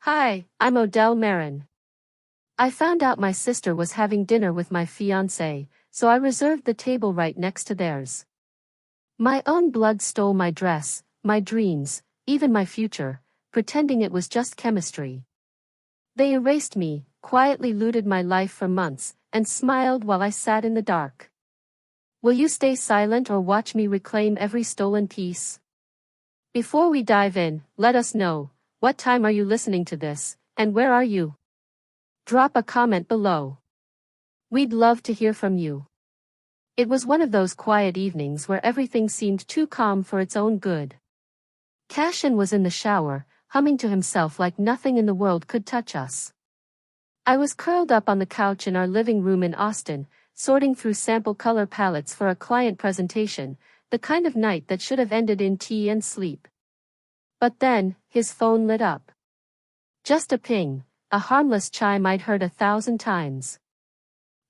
Hi, I'm Odell Marin. I found out my sister was having dinner with my fiancé, so I reserved the table right next to theirs. My own blood stole my dress, my dreams, even my future, pretending it was just chemistry. They erased me, quietly looted my life for months, and smiled while I sat in the dark. Will you stay silent or watch me reclaim every stolen piece? Before we dive in, let us know, what time are you listening to this, and where are you? Drop a comment below. We'd love to hear from you. It was one of those quiet evenings where everything seemed too calm for its own good. Cashin was in the shower, humming to himself like nothing in the world could touch us. I was curled up on the couch in our living room in Austin, sorting through sample color palettes for a client presentation, the kind of night that should have ended in tea and sleep. But then, his phone lit up. Just a ping, a harmless chime I'd heard 1,000 times.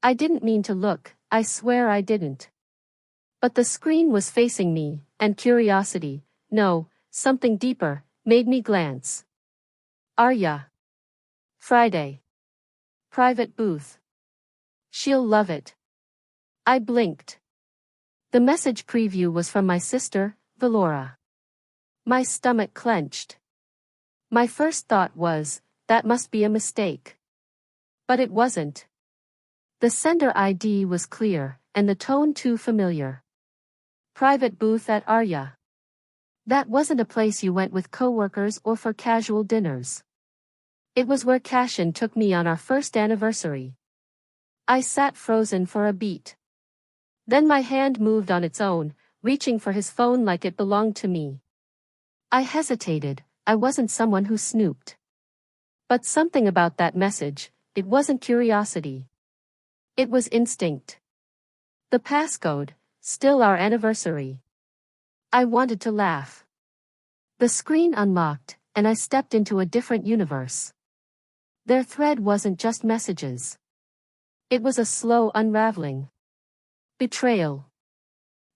I didn't mean to look, I swear I didn't. But the screen was facing me, and curiosity, no, something deeper, made me glance. Arya. Friday. Private booth. She'll love it. I blinked. The message preview was from my sister, Valora. My stomach clenched. My first thought was, that must be a mistake. But it wasn't. The sender ID was clear, and the tone too familiar. Private booth at Arya. That wasn't a place you went with coworkers or for casual dinners. It was where Cashin took me on our first anniversary. I sat frozen for a beat. Then my hand moved on its own, reaching for his phone like it belonged to me. I hesitated, I wasn't someone who snooped. But something about that message, it wasn't curiosity. It was instinct. The passcode, still our anniversary. I wanted to laugh. The screen unlocked, and I stepped into a different universe. Their thread wasn't just messages. It was a slow unraveling. Betrayal.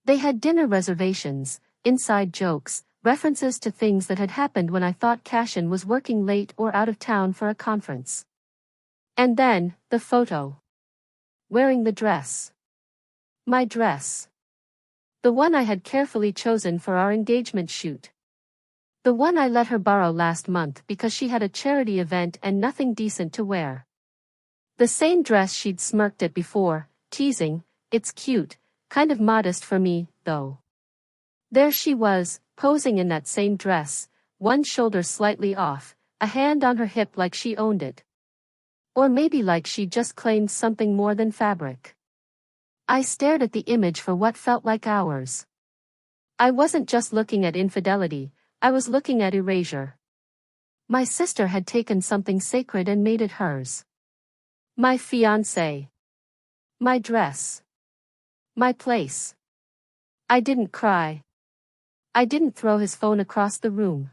They had dinner reservations, inside jokes, references to things that had happened when I thought Cashin was working late or out of town for a conference. And then, the photo. Wearing the dress. My dress. The one I had carefully chosen for our engagement shoot. The one I let her borrow last month because she had a charity event and nothing decent to wear. The same dress she'd smirked at before, teasing, it's cute, kind of modest for me, though. There she was, posing in that same dress, one shoulder slightly off, a hand on her hip like she owned it. Or maybe like she just claimed something more than fabric. I stared at the image for what felt like hours. I wasn't just looking at infidelity, I was looking at erasure. My sister had taken something sacred and made it hers. My fiancé. My dress. My place. I didn't cry. I didn't throw his phone across the room.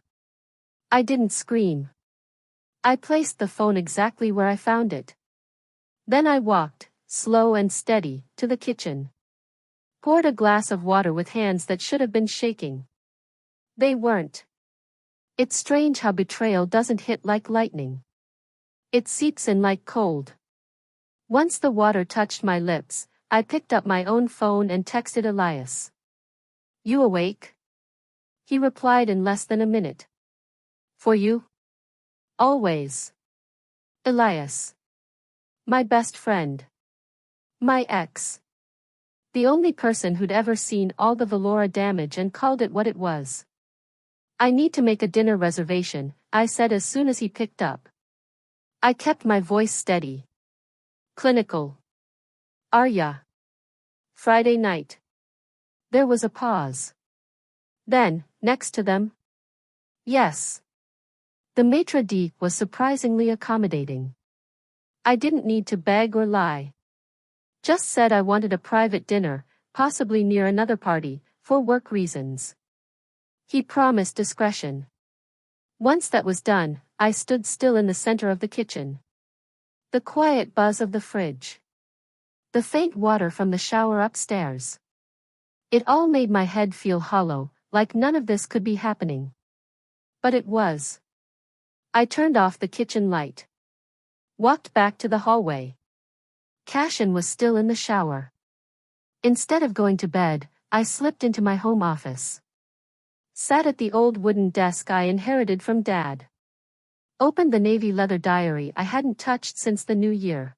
I didn't scream. I placed the phone exactly where I found it. Then I walked, slow and steady, to the kitchen. Poured a glass of water with hands that should have been shaking. They weren't. It's strange how betrayal doesn't hit like lightning. It seeps in like cold. Once the water touched my lips, I picked up my own phone and texted Elias. You awake? He replied in less than a minute. For you? Always. Elias. My best friend. My ex. The only person who'd ever seen all the Valora damage and called it what it was. I need to make a dinner reservation, I said as soon as he picked up. I kept my voice steady. Clinical. Arya. Friday night. There was a pause. Then, next to them? Yes. The maitre d' was surprisingly accommodating. I didn't need to beg or lie. Just said I wanted a private dinner, possibly near another party, for work reasons. He promised discretion. Once that was done, I stood still in the center of the kitchen. The quiet buzz of the fridge. The faint water from the shower upstairs. It all made my head feel hollow, like none of this could be happening. But it was. I turned off the kitchen light. Walked back to the hallway. Cashin was still in the shower. Instead of going to bed, I slipped into my home office. Sat at the old wooden desk I inherited from Dad. Opened the navy leather diary I hadn't touched since the new year.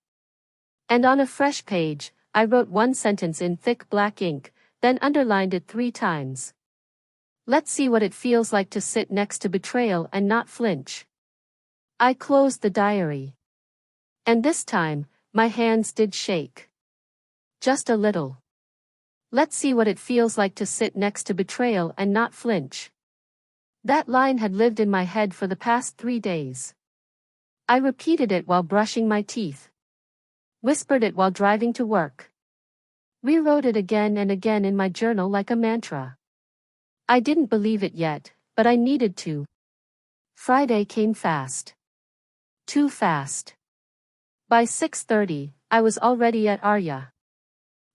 And on a fresh page, I wrote one sentence in thick black ink, then underlined it 3 times. Let's see what it feels like to sit next to betrayal and not flinch. I closed the diary. And this time, my hands did shake. Just a little. Let's see what it feels like to sit next to betrayal and not flinch. That line had lived in my head for the past 3 days. I repeated it while brushing my teeth. Whispered it while driving to work. Rewrote it again and again in my journal like a mantra. I didn't believe it yet, but I needed to. Friday came fast. Too fast. By 6:30, I was already at Arya.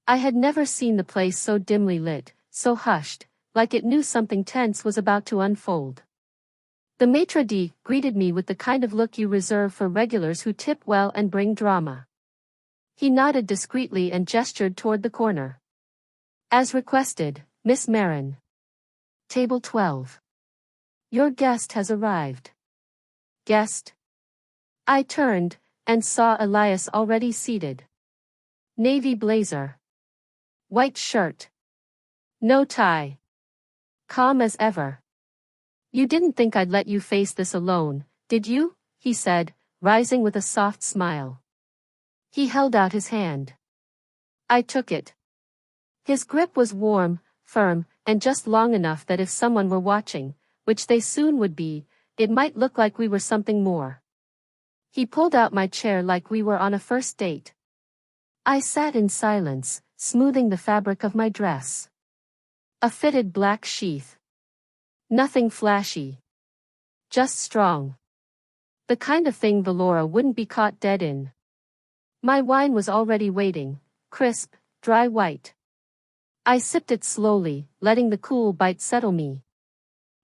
I had never seen the place so dimly lit, so hushed, like it knew something tense was about to unfold. The maitre d' greeted me with the kind of look you reserve for regulars who tip well and bring drama. He nodded discreetly and gestured toward the corner. As requested, Miss Marin. Table 12. Your guest has arrived. Guest? I turned, and saw Elias already seated. Navy blazer. White shirt. No tie. Calm as ever. You didn't think I'd let you face this alone, did you? He said, rising with a soft smile. He held out his hand. I took it. His grip was warm, firm, and just long enough that if someone were watching, which they soon would be, it might look like we were something more. He pulled out my chair like we were on a first date. I sat in silence, smoothing the fabric of my dress. A fitted black sheath. Nothing flashy. Just strong. The kind of thing Valora wouldn't be caught dead in. My wine was already waiting, crisp, dry white. I sipped it slowly, letting the cool bite settle me.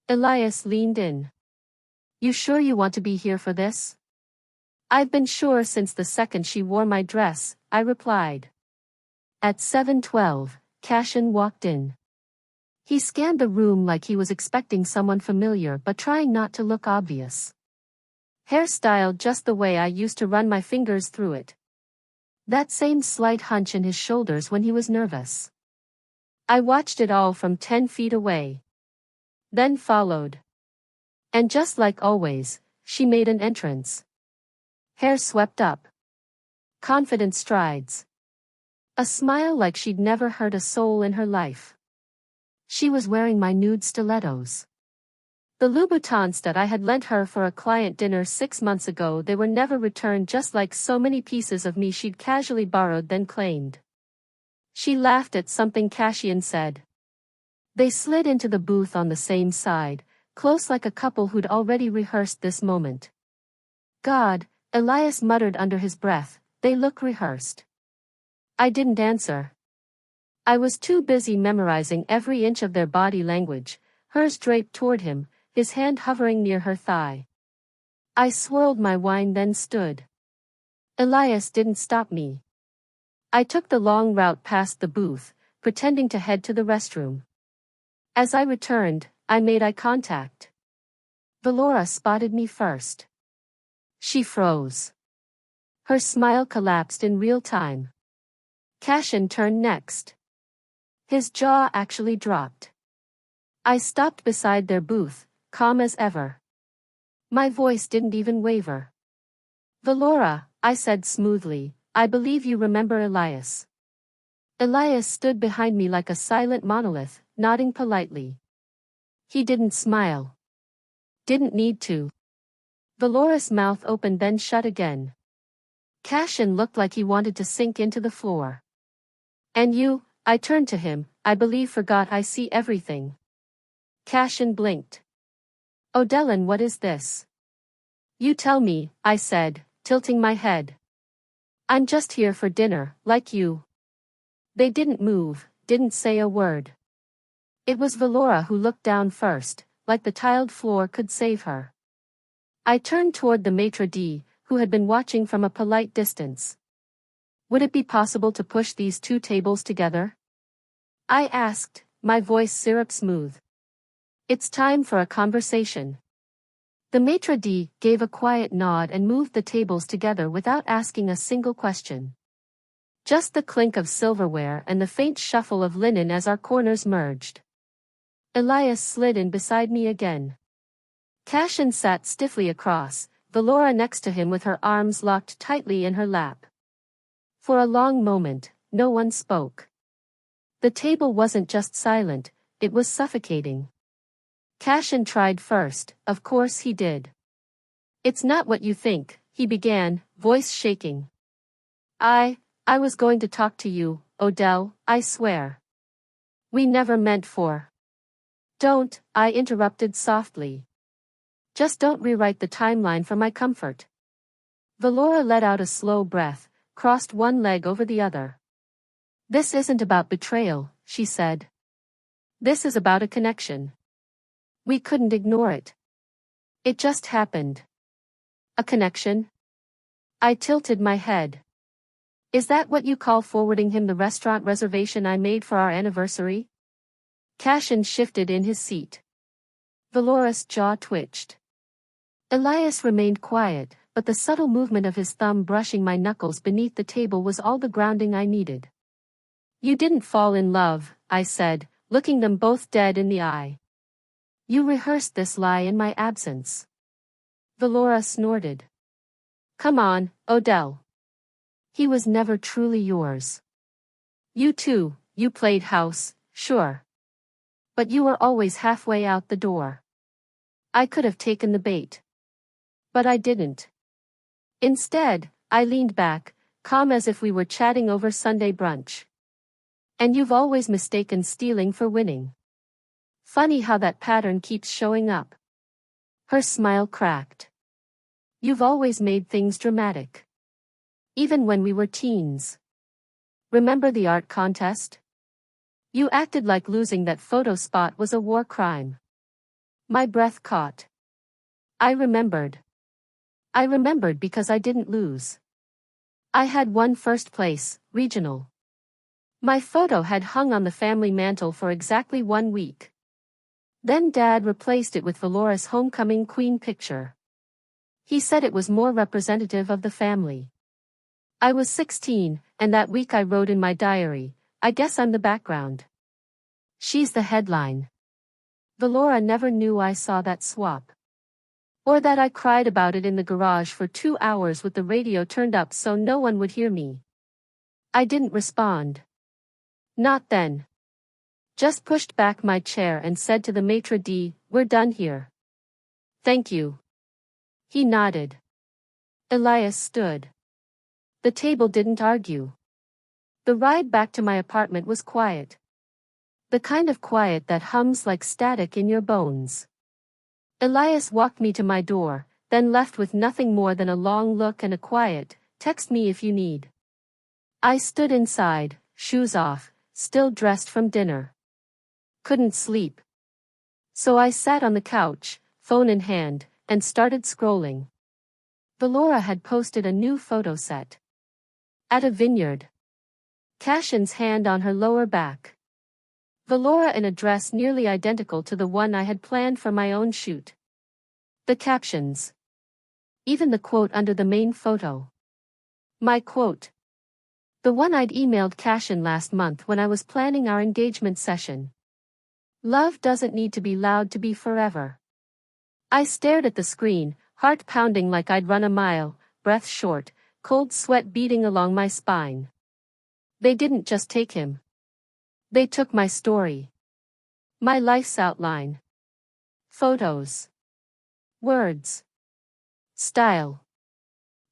Elias leaned in. You sure you want to be here for this? I've been sure since the second she wore my dress, I replied. At 7:12, Cashin walked in. He scanned the room like he was expecting someone familiar but trying not to look obvious. Hair styled just the way I used to run my fingers through it. That same slight hunch in his shoulders when he was nervous. I watched it all from 10 feet away. Then followed. And just like always, she made an entrance. Hair swept up. Confident strides. A smile like she'd never hurt a soul in her life. She was wearing my nude stilettos. The Louboutins that I had lent her for a client dinner 6 months ago, they were never returned, just like so many pieces of me she'd casually borrowed then claimed. She laughed at something Cashin said. They slid into the booth on the same side, close like a couple who'd already rehearsed this moment. God, Elias muttered under his breath, they look rehearsed. I didn't answer. I was too busy memorizing every inch of their body language, hers draped toward him, his hand hovering near her thigh. I swirled my wine then stood. Elias didn't stop me. I took the long route past the booth, pretending to head to the restroom. As I returned, I made eye contact. Valora spotted me first. She froze. Her smile collapsed in real time. Cashin turned next. His jaw actually dropped. I stopped beside their booth, calm as ever. My voice didn't even waver. Valora, I said smoothly, I believe you remember Elias. Elias stood behind me like a silent monolith, nodding politely. He didn't smile. Didn't need to. Valora's mouth opened then shut again. Cashin looked like he wanted to sink into the floor. And you, I turned to him, I believe forgot I see everything. Cashin blinked. Odelin, what is this? You tell me, I said, tilting my head. I'm just here for dinner, like you. They didn't move, didn't say a word. It was Valora who looked down first, like the tiled floor could save her. I turned toward the maitre d', who had been watching from a polite distance. Would it be possible to push these two tables together? I asked, my voice syrup smooth. It's time for a conversation. The maitre d' gave a quiet nod and moved the tables together without asking a single question. Just the clink of silverware and the faint shuffle of linen as our corners merged. Elias slid in beside me again. Cashin sat stiffly across, Valora next to him with her arms locked tightly in her lap. For a long moment, no one spoke. The table wasn't just silent, it was suffocating. Cashin tried first, of course he did. It's not what you think, he began, voice shaking. I was going to talk to you, Odell, I swear. We never meant for. Don't, I interrupted softly. Just don't rewrite the timeline for my comfort. Valora let out a slow breath, crossed one leg over the other. This isn't about betrayal, she said. This is about a connection. We couldn't ignore it. It just happened. A connection? I tilted my head. Is that what you call forwarding him the restaurant reservation I made for our anniversary? Cashin shifted in his seat. Valora's jaw twitched. Elias remained quiet, but the subtle movement of his thumb brushing my knuckles beneath the table was all the grounding I needed. You didn't fall in love, I said, looking them both dead in the eye. You rehearsed this lie in my absence. Valora snorted. Come on, Odell. He was never truly yours. You too, you played house, sure. But you were always halfway out the door. I could have taken the bait. But I didn't. Instead, I leaned back, calm as if we were chatting over Sunday brunch. And you've always mistaken stealing for winning. Funny how that pattern keeps showing up. Her smile cracked. You've always made things dramatic. Even when we were teens. Remember the art contest? You acted like losing that photo spot was a war crime. My breath caught. I remembered. I remembered because I didn't lose. I had won first place, regional. My photo had hung on the family mantle for exactly 1 week. Then Dad replaced it with Valora's homecoming queen picture. He said it was more representative of the family. I was 16, and that week I wrote in my diary, I guess I'm the background. She's the headline. Valora never knew I saw that swap. Or that I cried about it in the garage for 2 hours with the radio turned up so no one would hear me. I didn't respond. Not then. Just pushed back my chair and said to the maitre d', we're done here. Thank you. He nodded. Elias stood. The table didn't argue. The ride back to my apartment was quiet. The kind of quiet that hums like static in your bones. Elias walked me to my door, then left with nothing more than a long look and a quiet, text me if you need. I stood inside, shoes off, still dressed from dinner. Couldn't sleep. So I sat on the couch, phone in hand, and started scrolling. Valora had posted a new photo set. At a vineyard. Cashin's hand on her lower back. Valora in a dress nearly identical to the one I had planned for my own shoot. The captions. Even the quote under the main photo. My quote. The one I'd emailed Cashin last month when I was planning our engagement session. Love doesn't need to be loud to be forever. I stared at the screen, heart pounding like I'd run a mile, breath short, cold sweat beating along my spine. They didn't just take him. They took my story. My life's outline. Photos. Words. Style.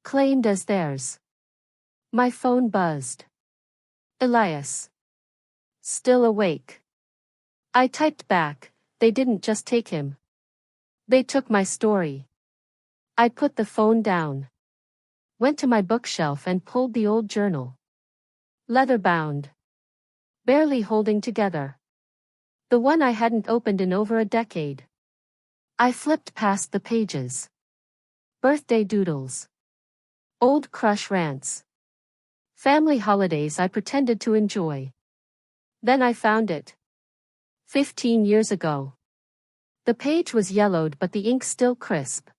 Claimed as theirs. My phone buzzed. Elias. Still awake. I typed back, they didn't just take him. They took my story. I put the phone down. Went to my bookshelf and pulled the old journal. Leather-bound. Barely holding together. The one I hadn't opened in over a decade. I flipped past the pages. Birthday doodles. Old crush rants. Family holidays I pretended to enjoy. Then I found it. 15 years ago. The page was yellowed but the ink still crisp.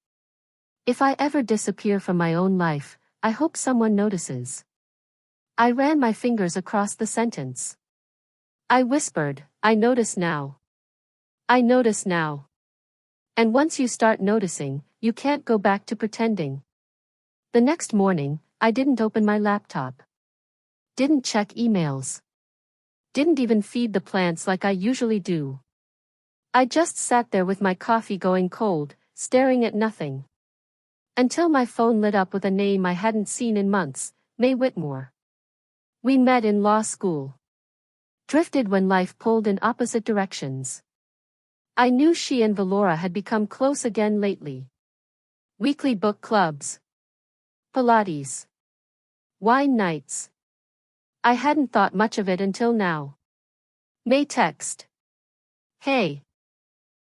If I ever disappear from my own life, I hope someone notices. I ran my fingers across the sentence. I whispered, I notice now. I notice now. And once you start noticing, you can't go back to pretending. The next morning, I didn't open my laptop. Didn't check emails. Didn't even feed the plants like I usually do. I just sat there with my coffee going cold, staring at nothing. Until my phone lit up with a name I hadn't seen in months, May Whitmore. We met in law school. Drifted when life pulled in opposite directions. I knew she and Valora had become close again lately. Weekly book clubs. Pilates. Wine nights. I hadn't thought much of it until now. May text. Hey.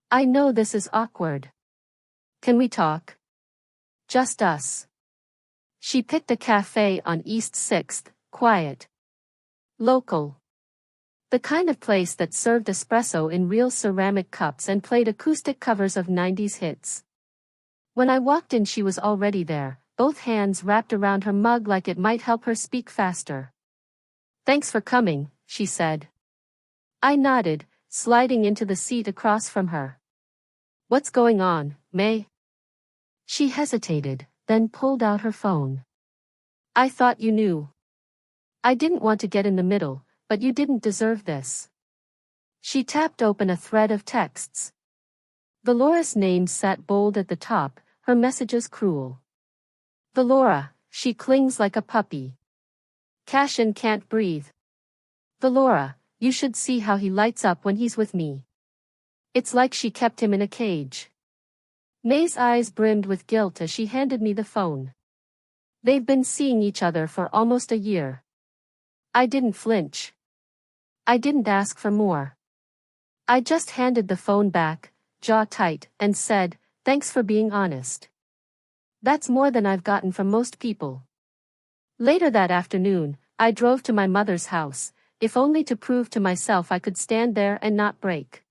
I know this is awkward. Can we talk? Just us. She picked a cafe on East 6th, quiet. Local. The kind of place that served espresso in real ceramic cups and played acoustic covers of 90s hits. When I walked in she was already there, both hands wrapped around her mug like it might help her speak faster. Thanks for coming, she said. I nodded, sliding into the seat across from her. What's going on, May? She hesitated, then pulled out her phone. I thought you knew. I didn't want to get in the middle, but you didn't deserve this. She tapped open a thread of texts. Valora's name sat bold at the top, her messages cruel. Valora, she clings like a puppy. Cashin can't breathe. Valora, you should see how he lights up when he's with me. It's like she kept him in a cage. May's eyes brimmed with guilt as she handed me the phone. They've been seeing each other for almost a year. I didn't flinch. I didn't ask for more. I just handed the phone back, jaw tight, and said, thanks for being honest. That's more than I've gotten from most people. Later that afternoon, I drove to my mother's house, if only to prove to myself I could stand there and not break.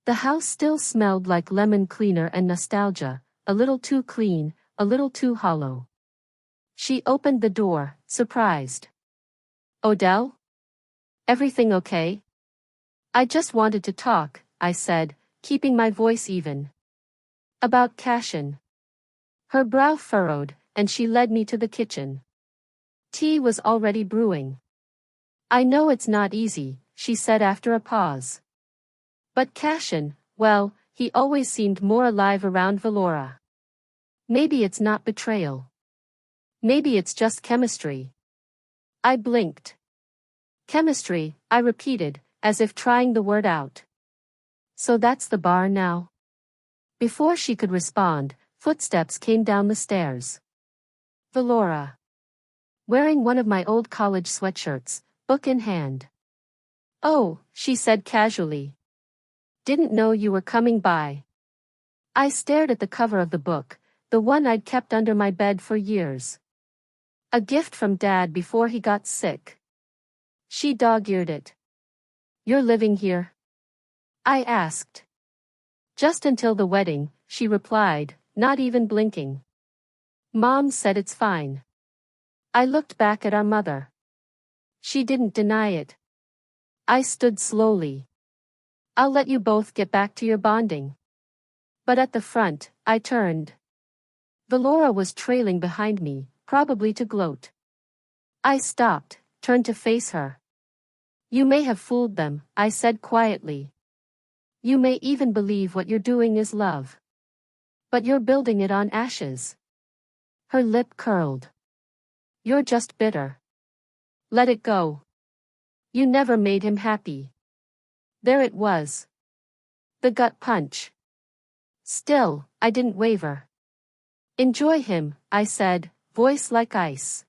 The house still smelled like lemon cleaner and nostalgia, a little too clean, a little too hollow. She opened the door, surprised. Odell? Everything okay? I just wanted to talk, I said, keeping my voice even. About Cashin. Her brow furrowed, and she led me to the kitchen. Tea was already brewing. I know it's not easy, she said after a pause. But Cashin, well, he always seemed more alive around Valora. Maybe it's not betrayal. Maybe it's just chemistry. I blinked. Chemistry, I repeated, as if trying the word out. So that's the bar now? Before she could respond, footsteps came down the stairs. Valora. Wearing one of my old college sweatshirts, book in hand. Oh, she said casually. Didn't know you were coming by. I stared at the cover of the book, the one I'd kept under my bed for years. A gift from Dad before he got sick. She dog-eared it. You're living here? I asked. Just until the wedding, she replied, not even blinking. Mom said it's fine. I looked back at our mother. She didn't deny it. I stood slowly. I'll let you both get back to your bonding. But at the front, I turned. Valora was trailing behind me, probably to gloat. I stopped, turned to face her. You may have fooled them, I said quietly. You may even believe what you're doing is love. But you're building it on ashes. Her lip curled. You're just bitter. Let it go. You never made him happy. There it was. The gut punch. Still, I didn't waver. Enjoy him, I said, voice like ice.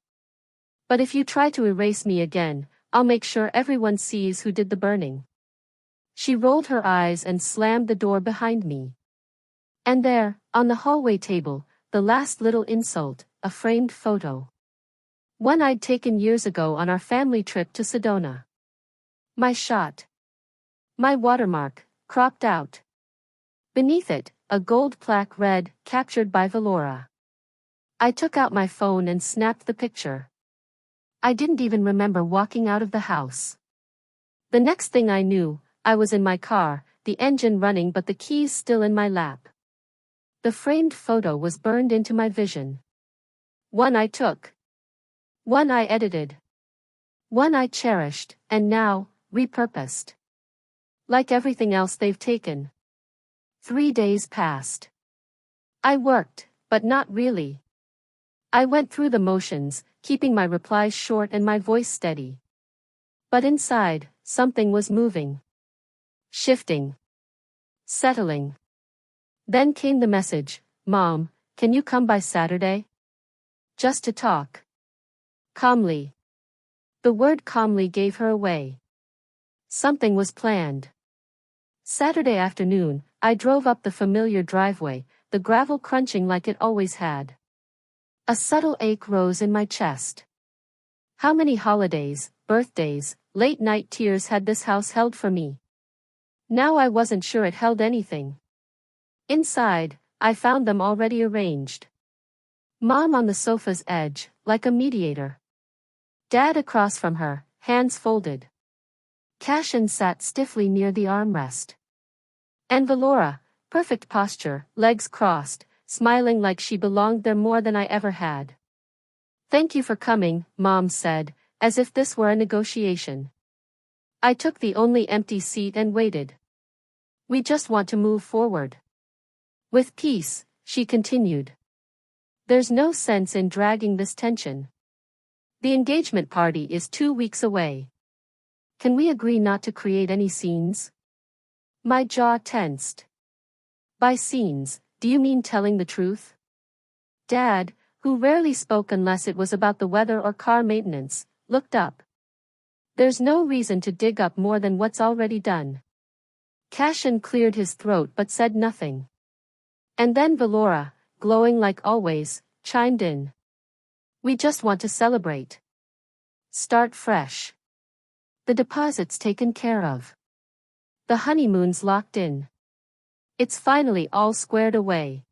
But if you try to erase me again, I'll make sure everyone sees who did the burning. She rolled her eyes and slammed the door behind me. And there, on the hallway table, the last little insult, a framed photo. One I'd taken years ago on our family trip to Sedona. My shot. My watermark, cropped out. Beneath it, a gold plaque read, "Captured by Valora." I took out my phone and snapped the picture. I didn't even remember walking out of the house. The next thing I knew, I was in my car, the engine running but the keys still in my lap. The framed photo was burned into my vision. One I took. One I edited. One I cherished, and now, repurposed. Like everything else they've taken. 3 days passed. I worked, but not really. I went through the motions, keeping my replies short and my voice steady. But inside, something was moving. Shifting. Settling. Then came the message, "Mom, can you come by Saturday? Just to talk." Calmly. The word calmly gave her away. Something was planned. Saturday afternoon, I drove up the familiar driveway, the gravel crunching like it always had. A subtle ache rose in my chest. How many holidays, birthdays, late-night tears had this house held for me? Now I wasn't sure it held anything. Inside, I found them already arranged. Mom on the sofa's edge, like a mediator. Dad across from her, hands folded. Cashin sat stiffly near the armrest. And Valora, perfect posture, legs crossed, smiling like she belonged there more than I ever had. "Thank you for coming," Mom said, as if this were a negotiation. I took the only empty seat and waited. "We just want to move forward. With peace," she continued. "There's no sense in dragging this tension. The engagement party is 2 weeks away. Can we agree not to create any scenes?" My jaw tensed. By scenes, do you mean telling the truth? Dad, who rarely spoke unless it was about the weather or car maintenance, looked up. "There's no reason to dig up more than what's already done." Cashin cleared his throat but said nothing. And then Valora, glowing like always, chimed in. "We just want to celebrate. Start fresh. The deposit's taken care of. The honeymoon's locked in. It's finally all squared away."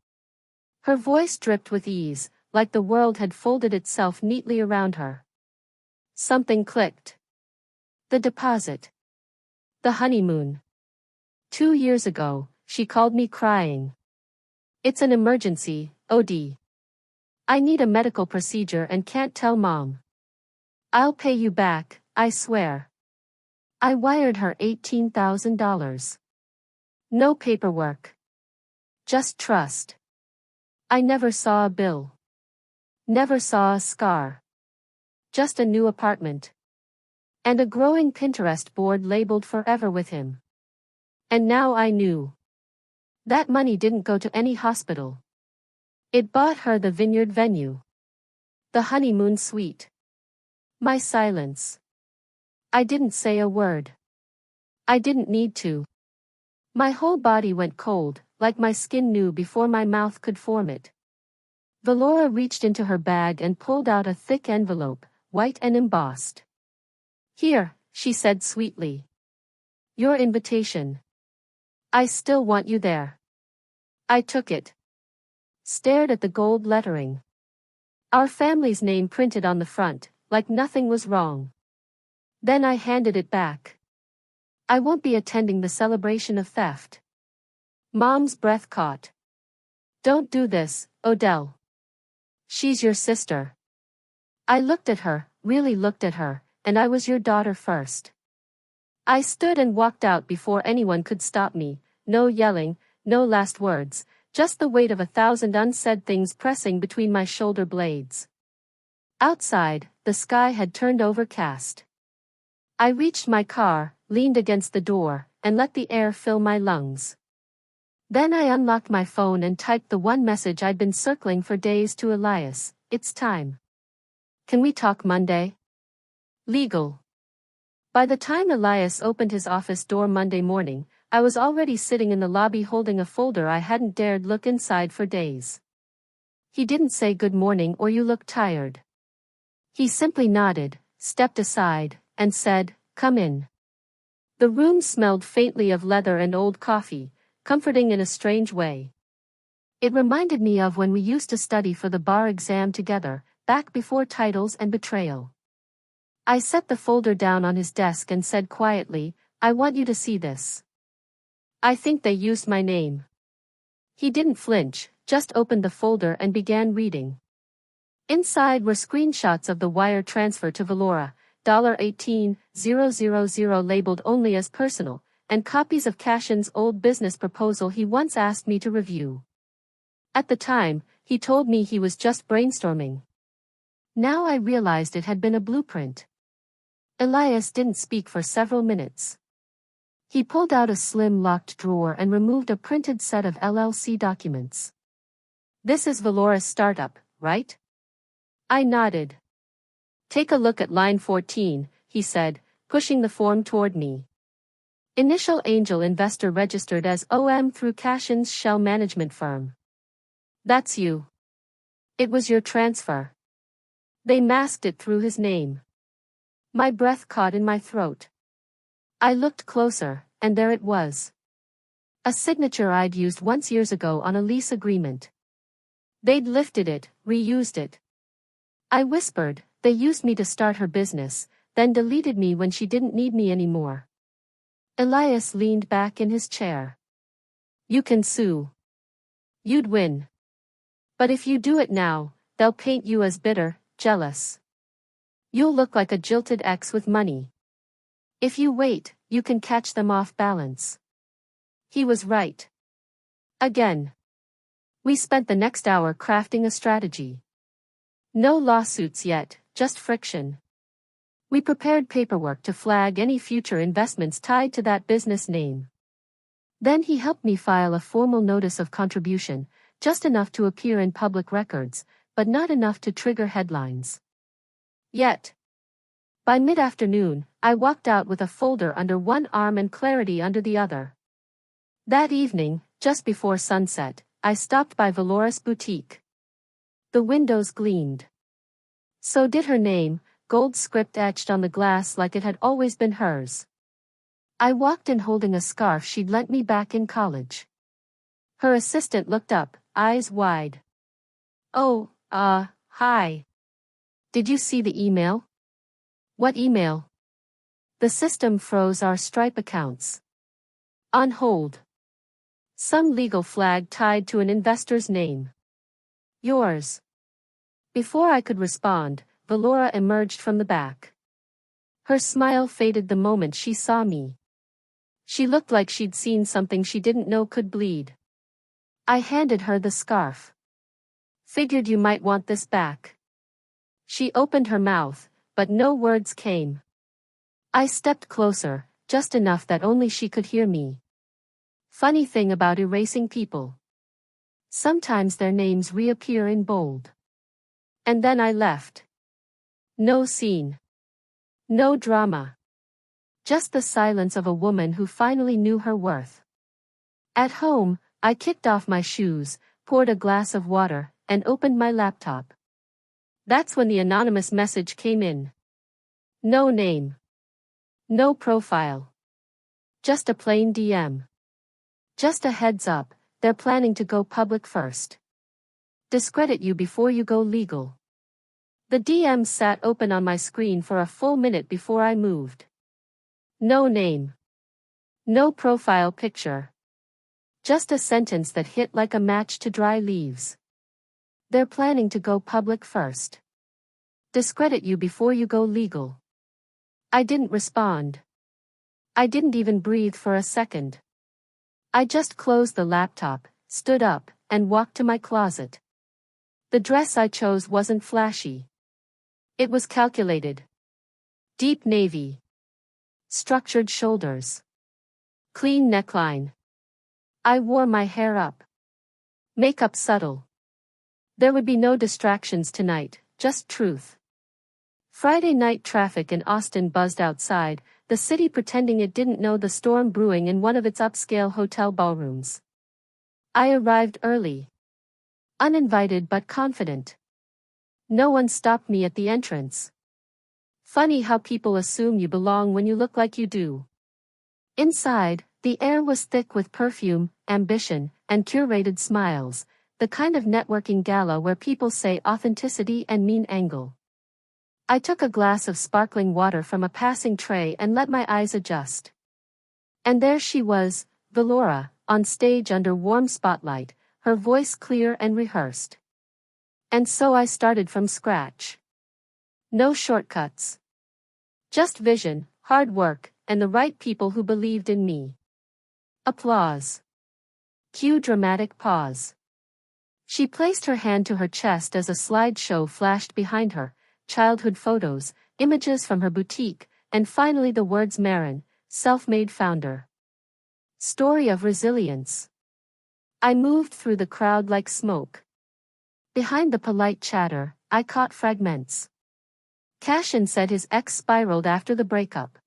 Her voice dripped with ease, like the world had folded itself neatly around her. Something clicked. The deposit. The honeymoon. 2 years ago, she called me crying. "It's an emergency, OD. I need a medical procedure and can't tell Mom. I'll pay you back, I swear." I wired her $18,000. No paperwork. Just trust. I never saw a bill. Never saw a scar. Just a new apartment. And a growing Pinterest board labeled "Forever with him." And now I knew. That money didn't go to any hospital. It bought her the vineyard venue. The honeymoon suite. My silence. I didn't say a word. I didn't need to. My whole body went cold, like my skin knew before my mouth could form it. Valora reached into her bag and pulled out a thick envelope, white and embossed. "Here," she said sweetly. "Your invitation. I still want you there." I took it. Stared at the gold lettering. Our family's name printed on the front, like nothing was wrong. Then I handed it back. "I won't be attending the celebration of theft." Mom's breath caught. "Don't do this, Odell. She's your sister." I looked at her, really looked at her, "and I was your daughter first." I stood and walked out before anyone could stop me, no yelling, no last words, just the weight of 1,000 unsaid things pressing between my shoulder blades. Outside, the sky had turned overcast. I reached my car, leaned against the door, and let the air fill my lungs. Then I unlocked my phone and typed the one message I'd been circling for days to Elias: "It's time. Can we talk Monday? Legal." By the time Elias opened his office door Monday morning, I was already sitting in the lobby holding a folder I hadn't dared look inside for days. He didn't say good morning or you look tired. He simply nodded, stepped aside, and said, "Come in." The room smelled faintly of leather and old coffee, comforting in a strange way. It reminded me of when we used to study for the bar exam together, back before titles and betrayal. I set the folder down on his desk and said quietly, "I want you to see this. I think they used my name." He didn't flinch, just opened the folder and began reading. Inside were screenshots of the wire transfer to Valora, $18,000 labeled only as personal, and copies of Cashin's old business proposal he once asked me to review. At the time, he told me he was just brainstorming. Now I realized it had been a blueprint. Elias didn't speak for several minutes. He pulled out a slim locked drawer and removed a printed set of LLC documents. "This is Valora's startup, right?" I nodded. "Take a look at line 14, he said, pushing the form toward me. "Initial angel investor registered as OM through Cashin's shell management firm." "That's you. It was your transfer." They masked it through his name. My breath caught in my throat. I looked closer, and there it was. A signature I'd used once years ago on a lease agreement. They'd lifted it, reused it. I whispered, "They used me to start her business, then deleted me when she didn't need me anymore." Elias leaned back in his chair. "You can sue. You'd win. But if you do it now, they'll paint you as bitter, jealous. You'll look like a jilted ex with money. If you wait, you can catch them off balance." He was right. Again. We spent the next hour crafting a strategy. No lawsuits yet, just friction. We prepared paperwork to flag any future investments tied to that business name. Then he helped me file a formal notice of contribution, just enough to appear in public records, but not enough to trigger headlines. Yet. By mid-afternoon, I walked out with a folder under one arm and clarity under the other. That evening, just before sunset, I stopped by Valora's boutique. The windows gleamed. So did her name, gold script etched on the glass like it had always been hers. I walked in holding a scarf she'd lent me back in college. Her assistant looked up, eyes wide. "Oh, hi. Did you see the email?" "What email?" "The system froze our Stripe accounts." "On hold." "Some legal flag tied to an investor's name." "Yours." Before I could respond, Valora emerged from the back. Her smile faded the moment she saw me. She looked like she'd seen something she didn't know could bleed. I handed her the scarf. "Figured you might want this back." She opened her mouth, but no words came. I stepped closer, just enough that only she could hear me. Funny thing about erasing people. Sometimes their names reappear in bold. And then I left. No scene. No drama. Just the silence of a woman who finally knew her worth. At home, I kicked off my shoes, poured a glass of water, and opened my laptop. That's when the anonymous message came in. No name. No profile. Just a plain DM. Just a heads up, they're planning to go public first. Discredit you before you go legal. The DM sat open on my screen for a full minute before I moved. No name. No profile picture. Just a sentence that hit like a match to dry leaves. They're planning to go public first. Discredit you before you go legal. I didn't respond. I didn't even breathe for a second. I just closed the laptop, stood up, and walked to my closet. The dress I chose wasn't flashy. It was calculated. Deep navy. Structured shoulders. Clean neckline. I wore my hair up. Makeup subtle. There would be no distractions tonight, just truth. Friday night traffic in Austin buzzed outside, the city pretending it didn't know the storm brewing in one of its upscale hotel ballrooms. I arrived early. Uninvited but confident. No one stopped me at the entrance. Funny how people assume you belong when you look like you do. Inside, the air was thick with perfume, ambition, and curated smiles, the kind of networking gala where people say authenticity and mean angle. I took a glass of sparkling water from a passing tray and let my eyes adjust. And there she was, Valora, on stage under warm spotlight, her voice clear and rehearsed. And so I started from scratch. No shortcuts. Just vision, hard work, and the right people who believed in me. Applause. Cue dramatic pause. She placed her hand to her chest as a slideshow flashed behind her, childhood photos, images from her boutique, and finally the words Marin, self-made founder. Story of resilience. I moved through the crowd like smoke. Behind the polite chatter, I caught fragments. Cashin said his ex spiraled after the breakup.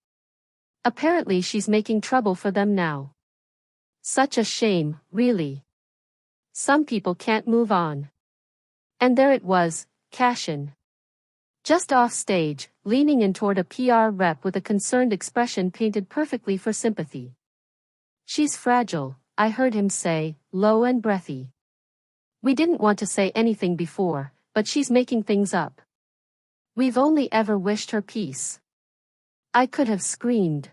Apparently she's making trouble for them now. Such a shame, really. Some people can't move on. And there it was, Cashin. Just off stage, leaning in toward a PR rep with a concerned expression painted perfectly for sympathy. She's fragile, I heard him say, low and breathy. We didn't want to say anything before, but she's making things up. We've only ever wished her peace. I could have screamed.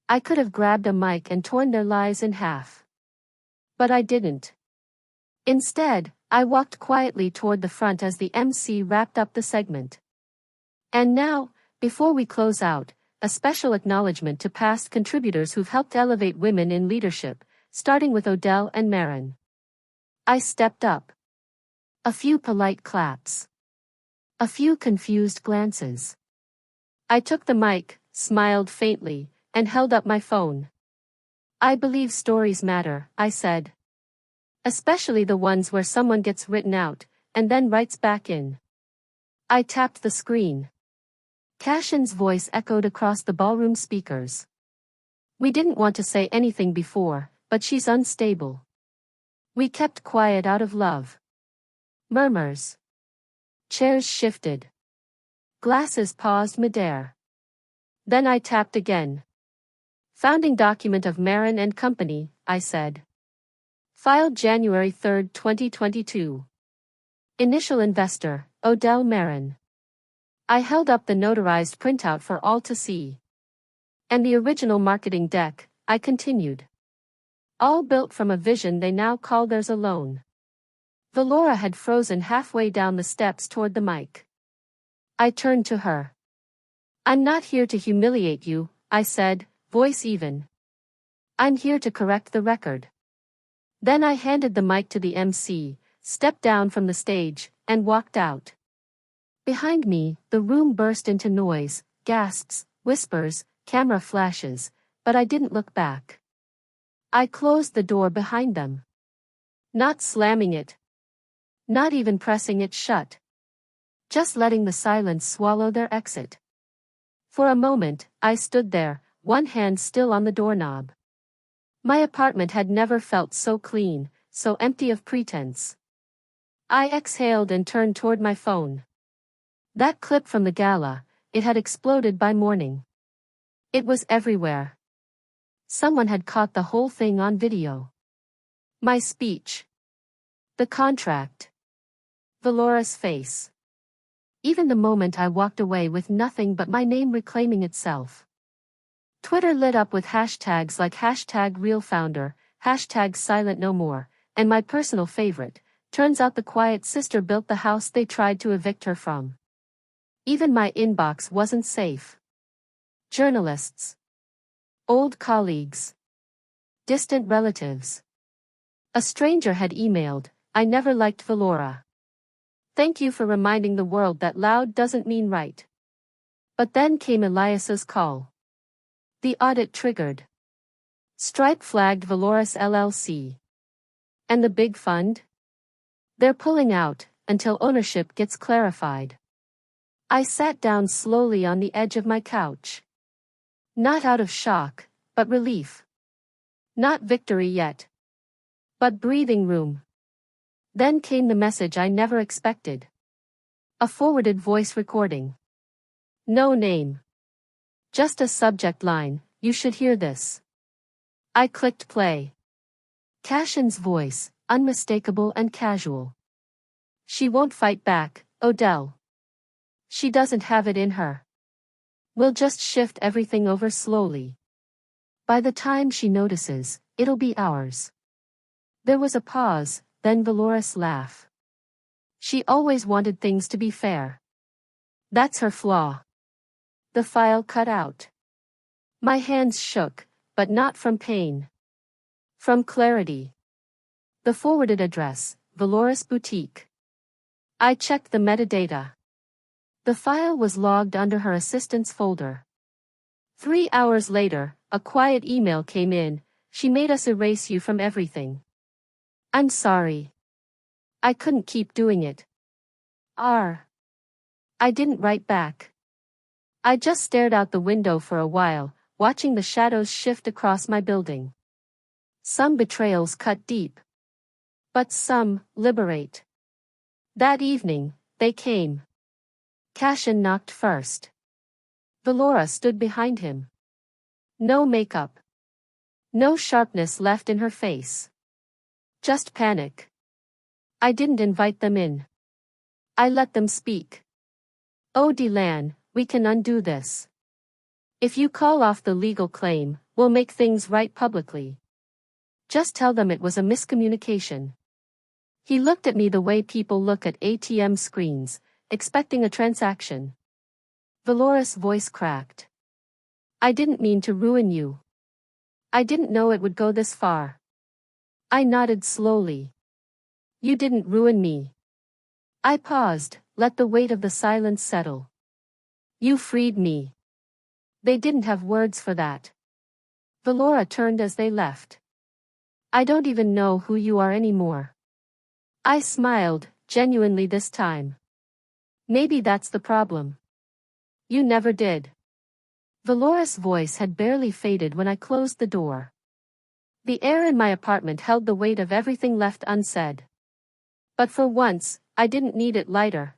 I could have grabbed a mic and torn their lives in half. But I didn't. Instead, I walked quietly toward the front as the MC wrapped up the segment. And now, before we close out, a special acknowledgement to past contributors who've helped elevate women in leadership, starting with Odell and Marin. I stepped up. A few polite claps. A few confused glances. I took the mic, smiled faintly, and held up my phone. I believe stories matter, I said. Especially the ones where someone gets written out, and then writes back in. I tapped the screen. Cashin's voice echoed across the ballroom speakers. We didn't want to say anything before, but she's unstable. We kept quiet out of love. Murmurs. Chairs shifted. Glasses paused midair. Then I tapped again. Founding document of Marin and Company, I said. Filed January 3, 2022. Initial investor, Odell Marin. I held up the notarized printout for all to see. And the original marketing deck, I continued. All built from a vision they now call theirs alone. Valora had frozen halfway down the steps toward the mic. I turned to her. I'm not here to humiliate you, I said, voice even. I'm here to correct the record. Then I handed the mic to the MC, stepped down from the stage, and walked out. Behind me, the room burst into noise, gasps, whispers, camera flashes, but I didn't look back. I closed the door behind them. Not slamming it. Not even pressing it shut. Just letting the silence swallow their exit. For a moment, I stood there, one hand still on the doorknob. My apartment had never felt so clean, so empty of pretense. I exhaled and turned toward my phone. That clip from the gala, it had exploded by morning. It was everywhere. Someone had caught the whole thing on video. My speech. The contract. Valora's face. Even the moment I walked away with nothing but my name reclaiming itself. Twitter lit up with hashtags like #RealFounder, #SilentNoMore, and my personal favorite, turns out the quiet sister built the house they tried to evict her from. Even my inbox wasn't safe. Journalists. Old colleagues. Distant relatives. A stranger had emailed, I never liked Valora. Thank you for reminding the world that loud doesn't mean right. But then came Elias's call. The audit triggered. Stripe flagged Valoris LLC. And the big fund? They're pulling out, until ownership gets clarified. I sat down slowly on the edge of my couch. Not out of shock, but relief. Not victory yet. But breathing room. Then came the message I never expected. A forwarded voice recording. No name. Just a subject line, "You should hear this." I clicked play. Cashin's voice, unmistakable and casual. "She won't fight back, Odell. She doesn't have it in her. We'll just shift everything over slowly. By the time she notices, it'll be ours." There was a pause, then Valoris' laugh. "She always wanted things to be fair. That's her flaw." The file cut out. My hands shook, but not from pain. From clarity. The forwarded address, Valoris Boutique. I checked the metadata. The file was logged under her assistant's folder. 3 hours later, a quiet email came in. "She made us erase you from everything. I'm sorry. I couldn't keep doing it." I didn't write back. I just stared out the window for a while, watching the shadows shift across my building. Some betrayals cut deep. But some liberate. That evening, they came. Cashin knocked first. Valora stood behind him. No makeup. No sharpness left in her face. Just panic. I didn't invite them in. I let them speak. "Oh, Delan, we can undo this. If you call off the legal claim, we'll make things right publicly. Just tell them it was a miscommunication." He looked at me the way people look at ATM screens, expecting a transaction. Valoris' voice cracked. "I didn't mean to ruin you. I didn't know it would go this far." I nodded slowly. "You didn't ruin me." I paused, let the weight of the silence settle. "You freed me." They didn't have words for that. Valora turned as they left. "I don't even know who you are anymore." I smiled, genuinely this time. "Maybe that's the problem. You never did." Valoris' voice had barely faded when I closed the door. The air in my apartment held the weight of everything left unsaid. But for once, I didn't need it lighter.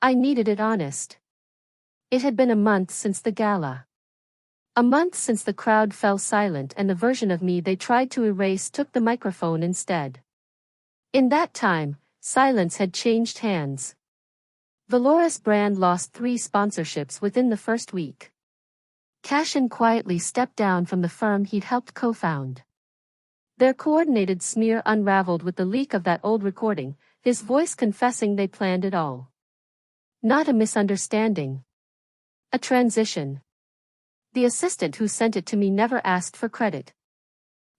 I needed it honest. It had been a month since the gala. A month since the crowd fell silent and the version of me they tried to erase took the microphone instead. In that time, silence had changed hands. Valoris' brand lost 3 sponsorships within the first week. Cashin quietly stepped down from the firm he'd helped co-found. Their coordinated smear unraveled with the leak of that old recording, his voice confessing they planned it all. Not a misunderstanding. A transition. The assistant who sent it to me never asked for credit.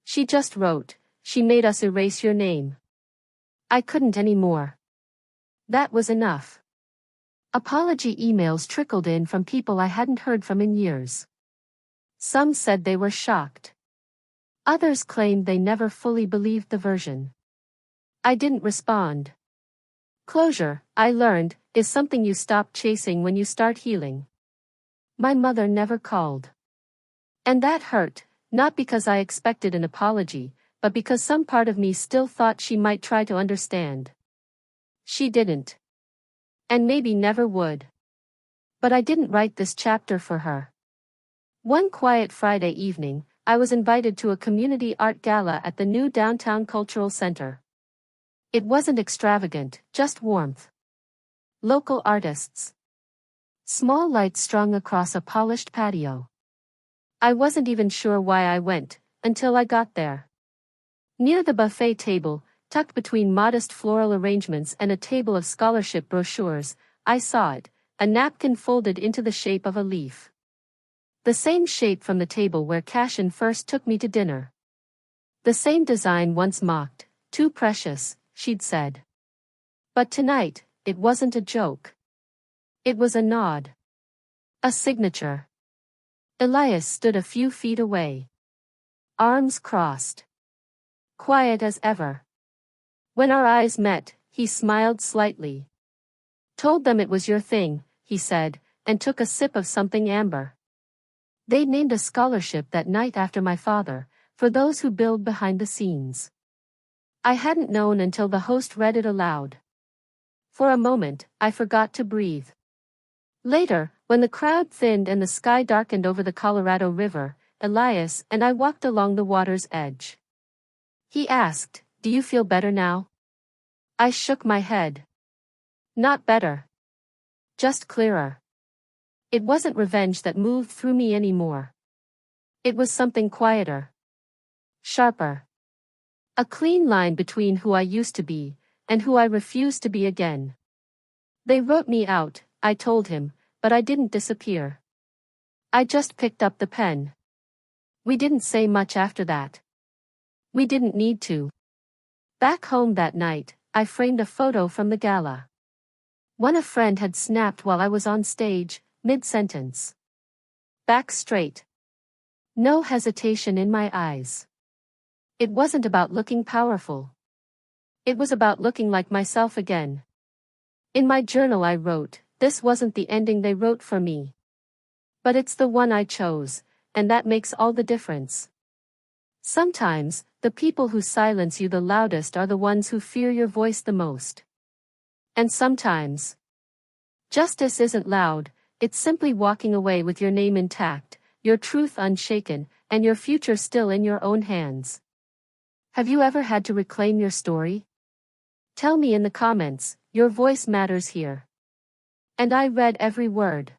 She just wrote, "She made us erase your name." I couldn't anymore. That was enough. Apology emails trickled in from people I hadn't heard from in years. Some said they were shocked. Others claimed they never fully believed the version. I didn't respond. Closure, I learned, is something you stop chasing when you start healing. My mother never called. And that hurt, not because I expected an apology, but because some part of me still thought she might try to understand. She didn't. And maybe never would. But I didn't write this chapter for her. One quiet Friday evening, I was invited to a community art gala at the new downtown cultural center. It wasn't extravagant, just warmth. Local artists. Small lights strung across a polished patio. I wasn't even sure why I went, until I got there. Near the buffet table, tucked between modest floral arrangements and a table of scholarship brochures, I saw it, a napkin folded into the shape of a leaf. The same shape from the table where Cashin first took me to dinner. The same design once mocked, "Too precious," she'd said. But tonight, it wasn't a joke. It was a nod. A signature. Elias stood a few feet away. Arms crossed. Quiet as ever. When our eyes met, he smiled slightly. "Told them it was your thing," he said, and took a sip of something amber. They named a scholarship that night after my father, for those who build behind the scenes. I hadn't known until the host read it aloud. For a moment, I forgot to breathe. Later, when the crowd thinned and the sky darkened over the Colorado River, Elias and I walked along the water's edge. He asked, "Do you feel better now?" I shook my head. Not better. Just clearer. It wasn't revenge that moved through me anymore. It was something quieter. Sharper. A clean line between who I used to be, and who I refused to be again. They wrote me out, I told him, but I didn't disappear. I just picked up the pen. We didn't say much after that. We didn't need to. Back home that night, I framed a photo from the gala. One a friend had snapped while I was on stage, mid-sentence. Back straight. No hesitation in my eyes. It wasn't about looking powerful. It was about looking like myself again. In my journal I wrote, "This wasn't the ending they wrote for me. But it's the one I chose, and that makes all the difference." Sometimes, the people who silence you the loudest are the ones who fear your voice the most. And sometimes, justice isn't loud, it's simply walking away with your name intact, your truth unshaken, and your future still in your own hands. Have you ever had to reclaim your story? Tell me in the comments, your voice matters here. And I read every word.